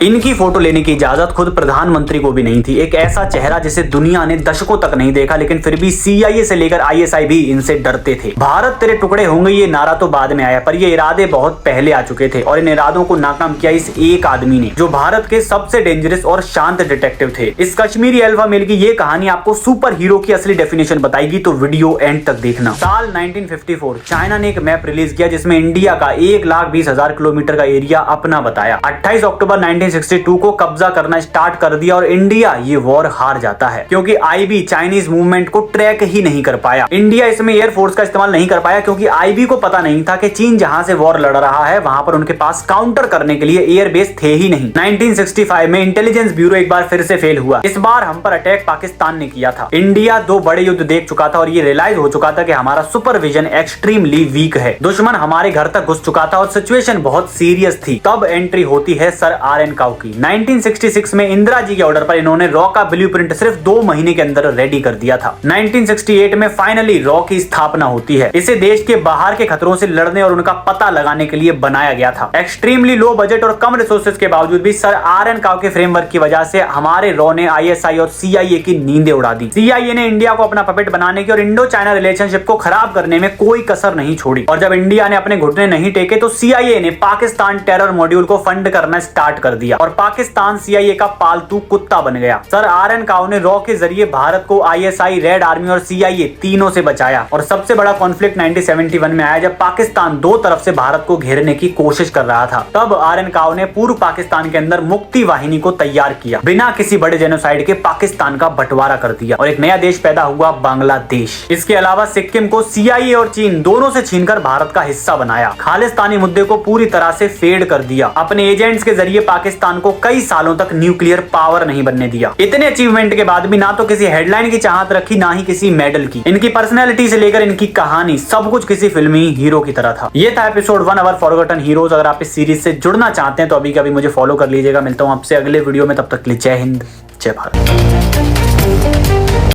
इनकी फोटो लेने की इजाजत खुद प्रधानमंत्री को भी नहीं थी। एक ऐसा चेहरा जिसे दुनिया ने दशकों तक नहीं देखा, लेकिन फिर भी CIA से लेकर ISI भी इनसे डरते थे। भारत तेरे टुकड़े होंगे ये नारा तो बाद में आया, पर ये इरादे बहुत पहले आ चुके थे और इन इरादों को नाकाम किया इस एक आदमी ने, जो भारत के सबसे डेंजरस और शांत डिटेक्टिव थे। इस कश्मीरी अल्फा मेल की ये कहानी आपको सुपर हीरो की असली डेफिनेशन बताएगी, तो वीडियो एंड तक देखना। साल 1954 चाइना ने एक मैप रिलीज किया जिसमें इंडिया का 1,20,000 किलोमीटर का एरिया अपना बताया। 28 अक्टूबर 1962 को कब्जा करना स्टार्ट कर दिया और इंडिया ये वॉर हार जाता है, क्योंकि IB चाइनीज मूवमेंट को ट्रैक ही नहीं कर पाया। इंडिया इसमें एयरफोर्स का इस्तेमाल नहीं कर पाया, क्योंकि IB को पता नहीं था कि चीन जहां से वॉर लड़ रहा है वहां पर उनके पास काउंटर करने के लिए एयरबेस थे ही नहीं। 1965 में इंटेलिजेंस ब्यूरो एक बार फिर से फेल हुआ। इस बार हम पर अटैक पाकिस्तान ने किया था। इंडिया 2 बड़े युद्ध देख चुका था और ये रियलाइज हो चुका था कि हमारा सुपरविजन एक्सट्रीमली वीक है। दुश्मन हमारे घर तक घुस चुका था और सिचुएशन बहुत सीरियस थी। तब एंट्री होती है सर RN काउ की। 1966 में इंदिरा जी के ऑर्डर पर इन्होंने रॉ का ब्लूप्रिंट सिर्फ 2 महीने के अंदर रेडी कर दिया था। 1968 में फाइनली रॉ की स्थापना होती है। इसे देश के बाहर के खतरों से लड़ने और उनका पता लगाने के लिए बनाया गया था। एक्सट्रीमली लो बजट और कम रिसोर्सेज के बावजूद भी सर RN काउ के फ्रेमवर्क की वजह से हमारे रॉ ने ISI और CIA की नींदें उड़ा दी। CIA ने इंडिया को अपना पपेट बनाने की और इंडो चाइना रिलेशनशिप को खराब करने में कोई कसर नहीं छोड़ी, और जब इंडिया ने अपने घुटने नहीं टेके तो CIA ने पाकिस्तान टेरर मॉड्यूल को फंड करना स्टार्ट कर दिया और पाकिस्तान CIA का पालतू कुत्ता बन गया। सर RN काउ ने रॉ के जरिए भारत को ISI, रेड आर्मी और CIA तीनों से बचाया। और सबसे बड़ा कॉन्फ्लिक्ट 1971 में आया, जब पाकिस्तान 2 तरफ से भारत को घेरने की कोशिश कर रहा था। तब RN काउ ने पूर्व पाकिस्तान के अंदर मुक्ति वाहिनी को तैयार किया, बिना किसी बड़े जेनोसाइड के पाकिस्तान का बंटवारा कर दिया और एक नया देश पैदा हुआ, बांग्लादेश। इसके अलावा सिक्किम को CIA और चीन दोनों से छीनकर भारत का हिस्सा बनाया। खालिस्तानी मुद्दे को पूरी तरह से फेड कर दिया। अपने एजेंट्स के जरिए पाकिस्तान को कई सालों तक न्यूक्लियर पावर नहीं बनने दिया। इतने अचीवमेंट के बाद भी ना तो किसी हेडलाइन की चाहत रखी, ना ही किसी मेडल की। इनकी पर्सनैलिटी से लेकर इनकी कहानी सब कुछ किसी फिल्मी हीरो की तरह था। ये था एपिसोड 1 अवर फॉरगॉटन हीरोज। अगर आप इस सीरीज से जुड़ना चाहते हैं तो अभी मुझे फॉलो कर लीजिएगा। मिलता हूं आपसे अगले वीडियो में, तब तक के लिए जय हिंद, जय भारत।